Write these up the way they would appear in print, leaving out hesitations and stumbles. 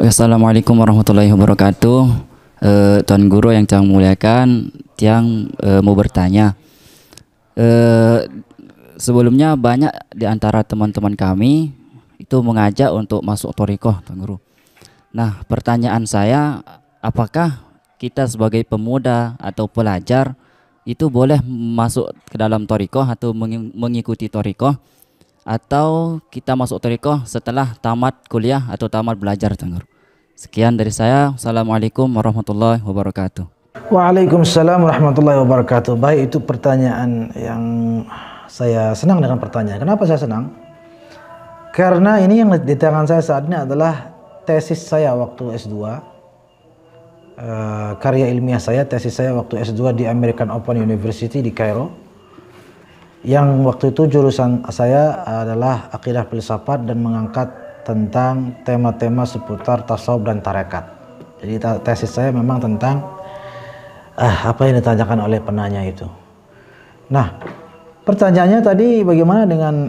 Assalamualaikum warahmatullahi wabarakatuh. Tuan Guru yang saya muliakan, Tiang mau bertanya. Sebelumnya banyak di antara teman-teman kami itu mengajak untuk masuk thariqah, Tuan Guru. Nah, pertanyaan saya, apakah kita sebagai pemuda atau pelajar itu boleh masuk ke dalam thariqah atau mengikuti thariqah, atau kita masuk thariqah setelah tamat kuliah atau tamat belajar, Tuan Guru? Sekian dari saya. Assalamualaikum warahmatullahi wabarakatuh. Waalaikumsalam warahmatullahi wabarakatuh. Baik, itu pertanyaan yang saya senang dengan pertanyaan. Kenapa saya senang? Karena ini yang di tangan saya saat ini adalah tesis saya waktu S2. Karya ilmiah saya, tesis saya waktu S2 di American Open University di Kairo. Yang waktu itu jurusan saya adalah akidah filsafat dan mengangkat tentang tema-tema seputar tasawuf dan tarekat. Jadi tesis saya memang tentang apa yang ditanyakan oleh penanya itu. Nah, pertanyaannya tadi bagaimana dengan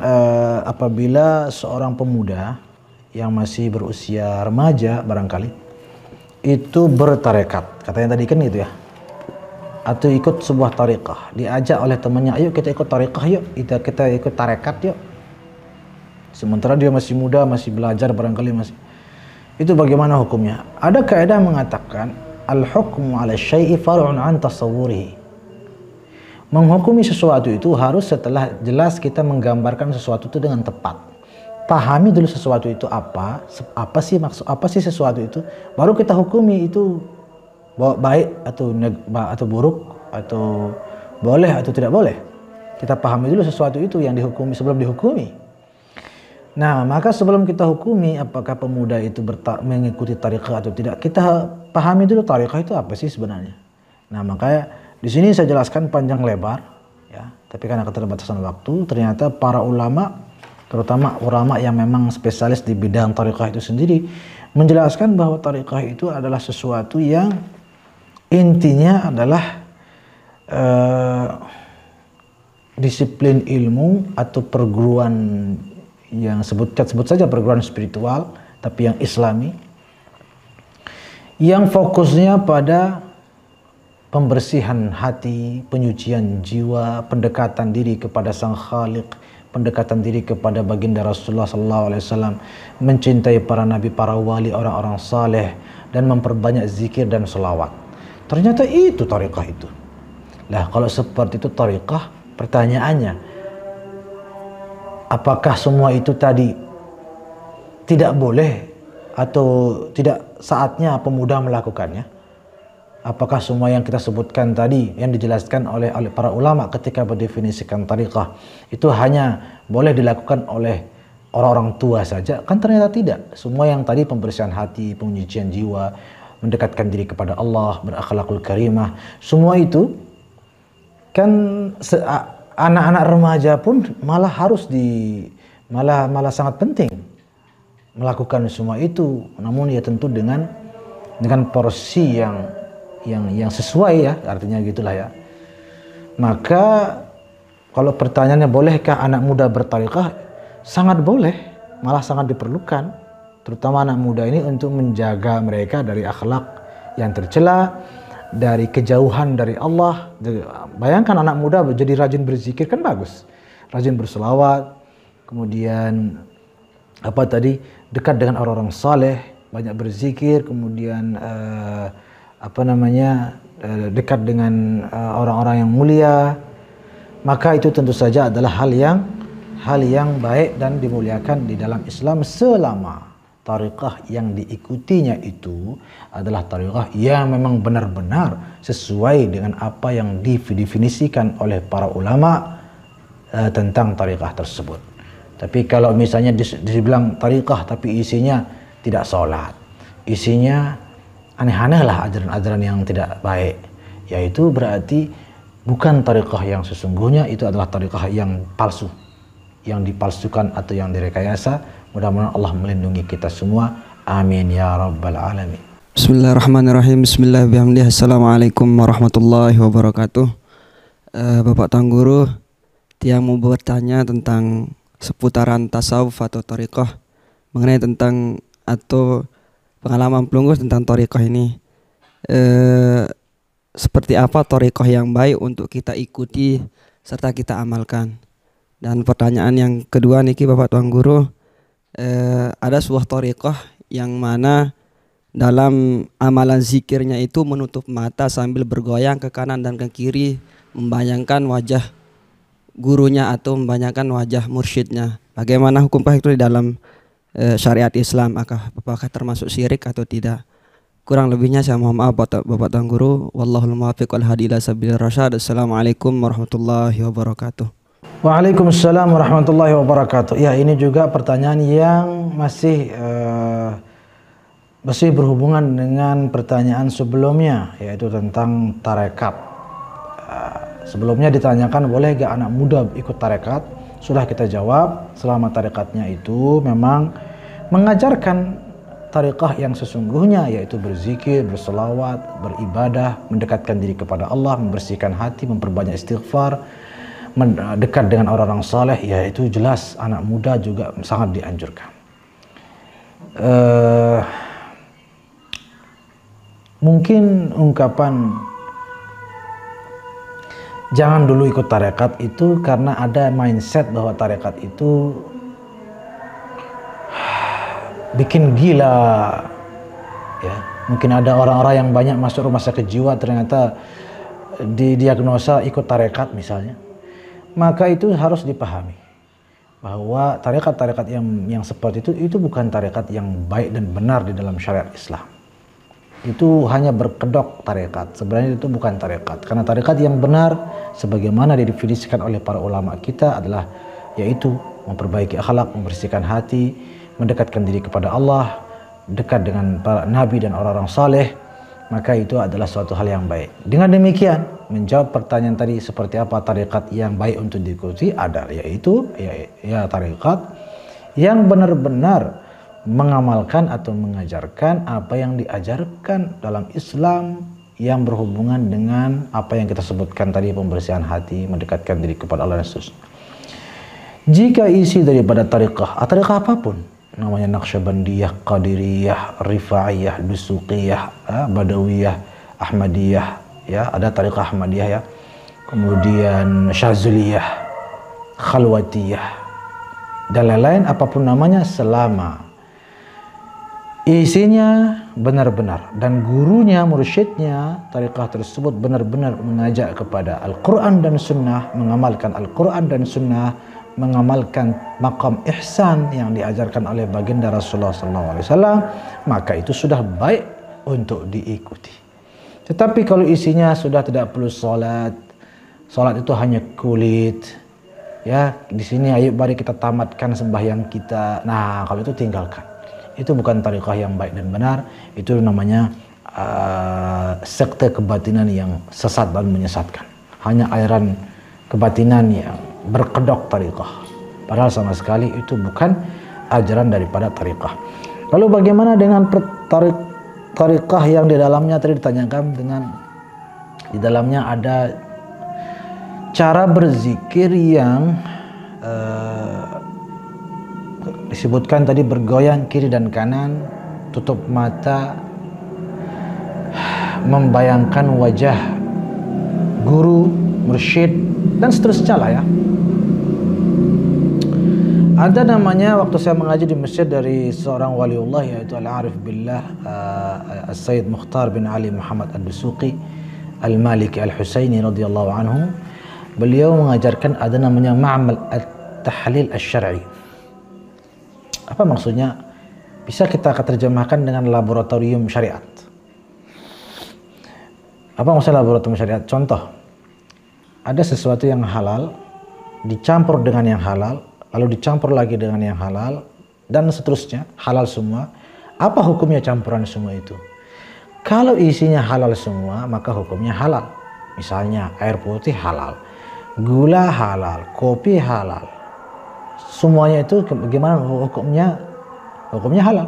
apabila seorang pemuda yang masih berusia remaja barangkali itu bertarekat, katanya tadi kan gitu ya, atau ikut sebuah tariqah, diajak oleh temannya, ayo kita ikut tariqah yuk, kita ikut tarekat yuk. Sementara dia masih muda, masih belajar barangkali masih. Itu bagaimana hukumnya? Ada kaidah mengatakan al-hukmu 'ala syai'i far'un 'an tasawwurihi. Menghukumi sesuatu itu harus setelah jelas kita menggambarkan sesuatu itu dengan tepat. Pahami dulu sesuatu itu apa sih maksud, apa sih sesuatu itu, baru kita hukumi itu baik atau buruk, atau boleh atau tidak boleh. Kita pahami dulu sesuatu itu yang dihukumi sebelum dihukumi. Nah, maka sebelum kita hukumi apakah pemuda itu mengikuti tariqah atau tidak, kita pahami dulu tariqah itu apa sih sebenarnya. Nah, makanya di sini saya jelaskan panjang lebar, ya. Tapi karena keterbatasan waktu, ternyata para ulama, terutama ulama yang memang spesialis di bidang tariqah itu sendiri, menjelaskan bahwa tariqah itu adalah sesuatu yang intinya adalah disiplin ilmu atau perguruan yang sebut saja perguruan spiritual tapi yang islami, yang fokusnya pada pembersihan hati, penyucian jiwa, pendekatan diri kepada Sang Khaliq, pendekatan diri kepada baginda Rasulullah SAW, mencintai para nabi, para wali, orang-orang saleh, dan memperbanyak zikir dan selawat. Ternyata itu tariqah itu. Lah, kalau seperti itu tariqah, pertanyaannya, apakah semua itu tadi tidak boleh atau tidak saatnya pemuda melakukannya? Apakah semua yang kita sebutkan tadi, yang dijelaskan oleh para ulama ketika mendefinisikan tariqah, itu hanya boleh dilakukan oleh orang-orang tua saja? Kan ternyata tidak. Semua yang tadi, pembersihan hati, penyucian jiwa, mendekatkan diri kepada Allah, berakhlakul karimah, semua itu kan anak-anak remaja pun malah malah sangat penting melakukan semua itu, namun ya tentu dengan porsi yang sesuai, ya, artinya gitulah ya. Maka kalau pertanyaannya bolehkah anak muda bertariqah, sangat boleh, malah sangat diperlukan, terutama anak muda ini untuk menjaga mereka dari akhlak yang tercela, dari kejauhan dari Allah. Bayangkan anak muda jadi rajin berzikir, kan bagus, rajin berselawat, kemudian dekat dengan orang-orang saleh, banyak berzikir, kemudian dekat dengan orang-orang yang mulia. Maka itu tentu saja adalah hal yang baik dan dimuliakan di dalam Islam, selama tariqah yang diikutinya itu adalah tariqah yang memang benar-benar sesuai dengan apa yang didefinisikan oleh para ulama tentang tariqah tersebut. Tapi kalau misalnya dibilang tariqah tapi isinya tidak sholat, isinya aneh-aneh lah, ajaran-ajaran yang tidak baik, yaitu berarti bukan tariqah yang sesungguhnya, itu adalah tariqah yang palsu, yang dipalsukan atau yang direkayasa. Mudah-mudahan Allah melindungi kita semua. Amin ya rabbal alamin. Bismillahirrahmanirrahim. Bismillahirrahmanirrahim. Assalamualaikum warahmatullahi wabarakatuh. Bapak Tuan Guru, Tiang mau bertanya tentang seputaran tasawuf atau thariqah, mengenai tentang atau pengalaman Plunggus tentang thariqah ini. Seperti apa thariqah yang baik untuk kita ikuti serta kita amalkan. Dan pertanyaan yang kedua niki Bapak Tuan Guru, ada sebuah thariqah yang mana dalam amalan zikirnya itu menutup mata sambil bergoyang ke kanan dan ke kiri, membayangkan wajah gurunya atau membayangkan wajah mursyidnya. Bagaimana hukum itu di dalam syariat Islam? Apakah termasuk syirik atau tidak? Kurang lebihnya saya mohon maaf Bapak Tuan Guru. Wallahul muwaffiq wal hadi ila sabilir rasyad. Assalamualaikum warahmatullahi wabarakatuh. Waalaikumsalam warahmatullahi wabarakatuh. Ya, ini juga pertanyaan yang masih berhubungan dengan pertanyaan sebelumnya, yaitu tentang tarekat. Sebelumnya ditanyakan boleh gak anak muda ikut tarekat. Sudah kita jawab, selama tarekatnya itu memang mengajarkan tarekah yang sesungguhnya, yaitu berzikir, berselawat, beribadah, mendekatkan diri kepada Allah, membersihkan hati, memperbanyak istighfar, dekat dengan orang-orang saleh, yaitu jelas anak muda juga sangat dianjurkan. Mungkin ungkapan jangan dulu ikut tarekat itu karena ada mindset bahwa tarekat itu bikin gila, ya. Mungkin ada orang-orang yang banyak masuk rumah sakit jiwa ternyata didiagnosa ikut tarekat misalnya. Maka itu harus dipahami bahwa tarekat-tarekat yang seperti itu bukan tarekat yang baik dan benar di dalam syariat Islam. Itu hanya berkedok tarekat. Sebenarnya itu bukan tarekat. Karena tarekat yang benar sebagaimana didefinisikan oleh para ulama kita adalah yaitu memperbaiki akhlak, membersihkan hati, mendekatkan diri kepada Allah, dekat dengan para nabi dan orang-orang saleh, maka itu adalah suatu hal yang baik. Dengan demikian, menjawab pertanyaan tadi seperti apa tarekat yang baik untuk diikuti adalah yaitu tarekat yang benar-benar mengamalkan atau mengajarkan apa yang diajarkan dalam Islam yang berhubungan dengan apa yang kita sebutkan tadi, pembersihan hati, mendekatkan diri kepada Allah dan seterusnya. Jika isi daripada tarekat apapun, namanya Naqsyabandiyah, Qadiriyah, Rifa'iyah, Dusuqiyah, Badawiyah, Ahmadiyah, ya, ada tarekat Ahmadiyah ya. Kemudian Syazuliyah, Khalwatiyah dan lain-lain, apapun namanya, selama isinya benar-benar dan gurunya, mursyidnya tarekat tersebut benar-benar mengajak kepada Al-Quran dan Sunnah, mengamalkan Al-Quran dan Sunnah, mengamalkan maqam ihsan yang diajarkan oleh baginda Rasulullah SAW, maka itu sudah baik untuk diikuti. Tetapi kalau isinya sudah tidak perlu salat itu hanya kulit, ya, di sini ayo mari kita tamatkan sembahyang kita. Nah, kalau itu tinggalkan. Itu bukan tarekat yang baik dan benar. Itu namanya sekte kebatinan yang sesat dan menyesatkan. Hanya aliran kebatinan yang berkedok tarekat. Padahal sama sekali itu bukan ajaran daripada tarekat. Lalu bagaimana dengan tarekat yang di dalamnya tadi ditanyakan, dengan di dalamnya ada cara berzikir yang disebutkan tadi bergoyang kiri dan kanan, tutup mata, membayangkan wajah guru, mursyid dan seterusnya lah ya. Ada namanya waktu saya mengaji di masjid dari seorang waliullah, yaitu Al-Arif Billah As-Sayyid Mukhtar bin Ali Muhammad Ad-Dusuqi Al-Maliki Al-Husaini radhiyallahu anhu. Beliau mengajarkan ada namanya Ma'mal At-Tahlil Asy-Syar'i. Apa maksudnya? Bisa kita terjemahkan dengan laboratorium syariat. Apa maksudnya laboratorium syariat? Contoh, ada sesuatu yang halal dicampur dengan yang halal, lalu dicampur lagi dengan yang halal, dan seterusnya, halal semua. Apa hukumnya campuran semua itu? Kalau isinya halal semua, maka hukumnya halal. Misalnya air putih halal, gula halal, kopi halal, semuanya itu bagaimana hukumnya? Hukumnya halal.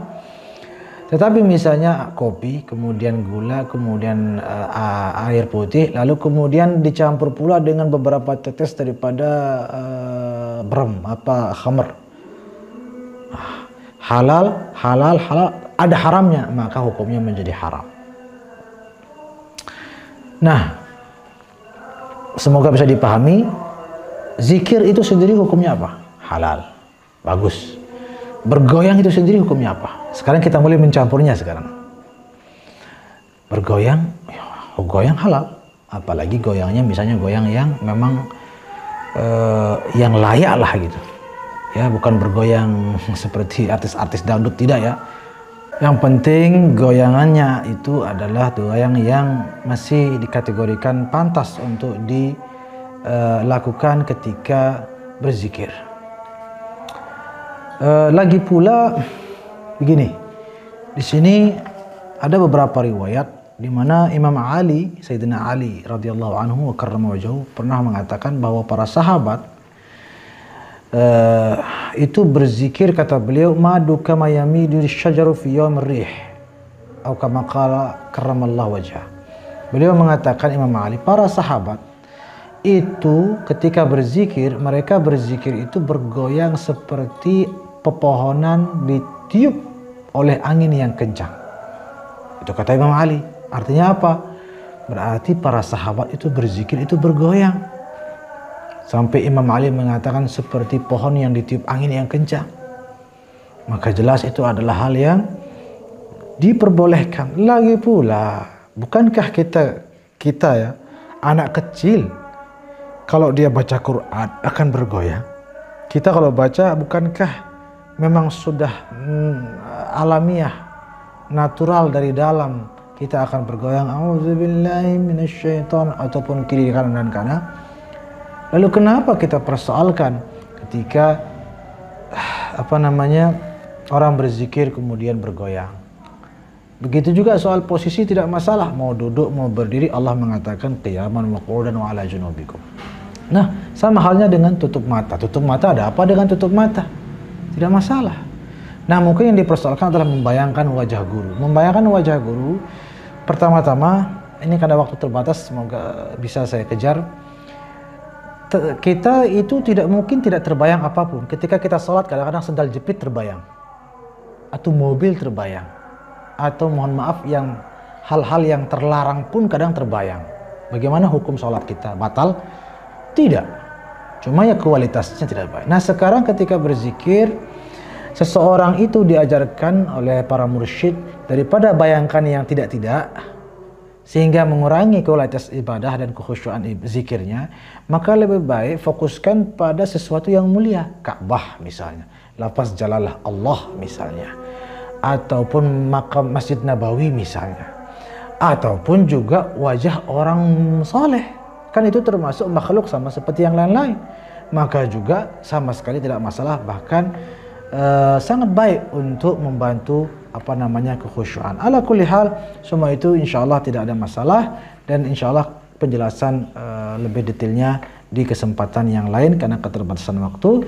Tetapi misalnya kopi, kemudian gula, kemudian air putih, lalu kemudian dicampur pula dengan beberapa tetes daripada khamr. Halal, ada haramnya, maka hukumnya menjadi haram. Nah, semoga bisa dipahami, zikir itu sendiri hukumnya apa? Halal, bagus. Bergoyang itu sendiri hukumnya apa? Sekarang kita mulai mencampurnya sekarang. Bergoyang, goyang halal. Apalagi goyangnya misalnya goyang yang memang yang layak lah gitu. Ya, bukan bergoyang seperti artis-artis dangdut, tidak ya. Yang penting goyangannya itu adalah goyang yang masih dikategorikan pantas untuk dilakukan ketika berzikir. Lagi pula begini, di sini ada beberapa riwayat di mana Imam Ali, Sayyidina Ali radhiyallahu anhu wa karrama wajhahu pernah mengatakan bahwa para sahabat itu berzikir, kata beliau, madu kama yamidu syajaru fi yawmir rih atau kama qala karramallahu wajhah. Beliau mengatakan, Imam Ali, para sahabat itu ketika berzikir, mereka berzikir itu bergoyang seperti pepohonan ditiup oleh angin yang kencang. Itu kata Imam Ali. Artinya apa? Berarti para sahabat itu berzikir itu bergoyang. Sampai Imam Ali mengatakan seperti pohon yang ditiup angin yang kencang. Maka jelas itu adalah hal yang diperbolehkan. Lagi pula, bukankah kita ya, anak kecil, kalau dia baca Quran akan bergoyang? Kita kalau baca, bukankah memang sudah alamiah, natural dari dalam, kita akan bergoyang, auzubillahi minasyaiton, ataupun kiri kanan dan kanan. Lalu kenapa kita persoalkan ketika orang berzikir kemudian bergoyang? Begitu juga soal posisi tidak masalah, mau duduk mau berdiri, Allah mengatakan qiyaman wa qu'udan wa ala junubikum. Nah, sama halnya dengan tutup mata. Tutup mata, ada apa dengan tutup mata? Tidak masalah. Nah, mungkin yang dipersoalkan adalah membayangkan wajah guru. Membayangkan wajah guru, pertama-tama, ini karena waktu terbatas, semoga bisa saya kejar. Kita itu tidak mungkin tidak terbayang apapun. Ketika kita sholat, kadang-kadang sendal jepit terbayang, atau mobil terbayang, atau mohon maaf yang hal-hal yang terlarang pun kadang terbayang. Bagaimana hukum sholat kita? Batal? Tidak. Cuma ya kualitasnya tidak baik. Nah, sekarang ketika berzikir, seseorang itu diajarkan oleh para mursyid daripada bayangkan yang tidak-tidak, sehingga mengurangi kualitas ibadah dan kekhusyuan zikirnya, maka lebih baik fokuskan pada sesuatu yang mulia. Ka'bah misalnya, lafaz jalalah Allah misalnya, ataupun makam Masjid Nabawi misalnya, ataupun juga wajah orang soleh. Kan itu termasuk makhluk sama seperti yang lain-lain. Maka juga sama sekali tidak masalah, bahkan sangat baik untuk membantu kekhusyuan. Ala kulli hal, semua itu insyaallah tidak ada masalah, dan insyaallah penjelasan lebih detailnya di kesempatan yang lain karena keterbatasan waktu.